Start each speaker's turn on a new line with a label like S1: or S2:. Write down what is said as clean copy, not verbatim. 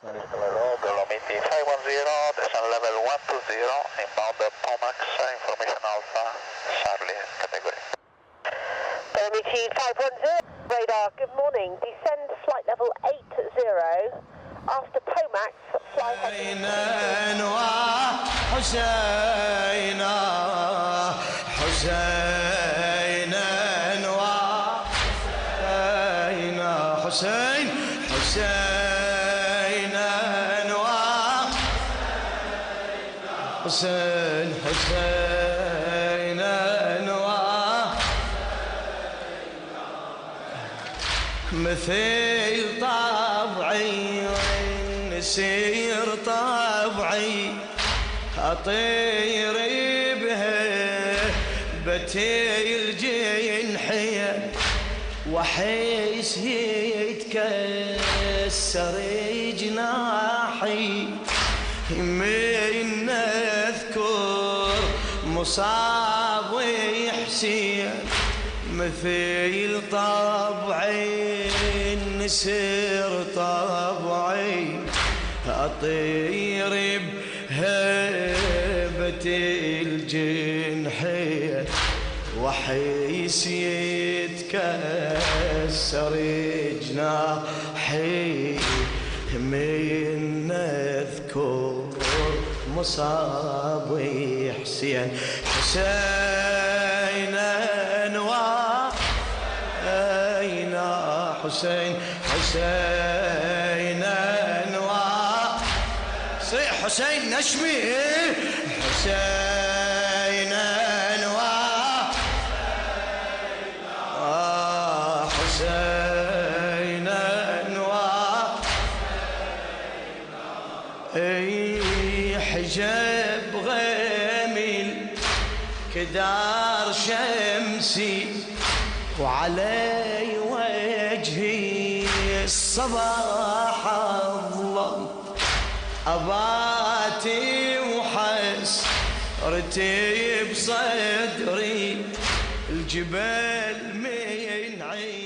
S1: Dolomiti 510, descent level 120, inbound Pomax, information Alpha, Charlie category.
S2: Dolomiti 510, radar, good morning, descend flight level 80, after Pomax, fly
S3: حسينا حسينا حسينا حسين حسينا حسين حسينا مثل طبعي نسير طبعي أطير بها بتي الجنحية وحيس يتكسر جناحي من أذكر مصاب وحسين مثل طبعي النسر طبعي أطير بهبة الجنحية وحيس يتكسر جناحي من أذكر مصابي حسين حسين أنوار أين حسين حسين أنوار صيح حسين نشمي حسين أنوار حسين أنوار اي حجاب غامل كدار شمسي وعلي وجهي الصباح أظلم أباتي وحسرتي بصدري الجبال من عين